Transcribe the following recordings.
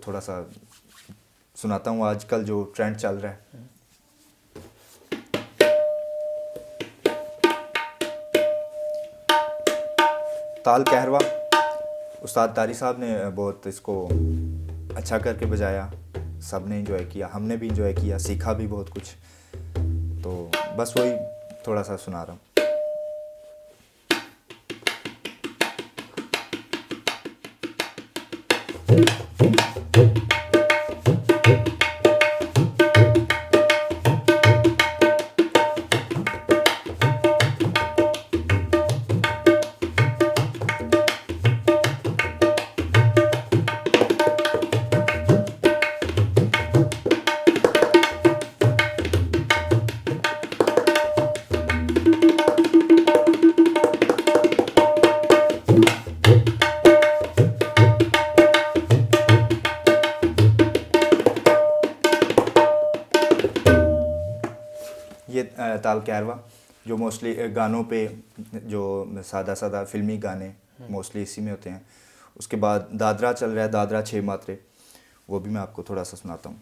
थोड़ा सा सुनाता हूँ आजकल जो ट्रेंड चल रहा है। ताल कहरवा उस्ताद तारी साहब ने बहुत इसको अच्छा करके बजाया, सब ने इंजॉय किया, हमने भी इंजॉय किया, सीखा भी बहुत कुछ। तो बस वही थोड़ा सा सुना रहा हूँ। ये ताल कहरवा जो मोस्टली गानों पे, जो सादा सादा फिल्मी गाने मोस्टली इसी में होते हैं। उसके बाद दादरा चल रहा है, दादरा 6 मात्रे, वो भी मैं आपको थोड़ा सा सुनाता हूँ।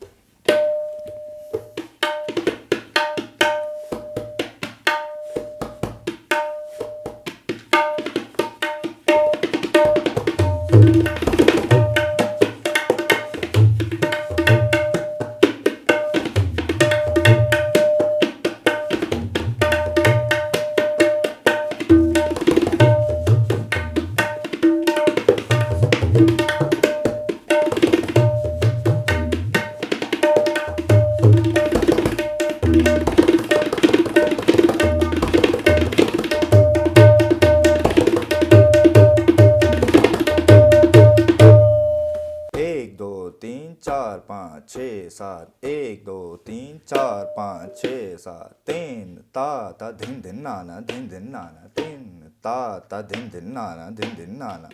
एक दो तीन चार पाँच छः सात, 1 2 3 4 5 6 7, तीन ता ता धिन धिन नाना धिन धिन नाना, तीन ता ता धिन धिन नाना धिन धिन नाना।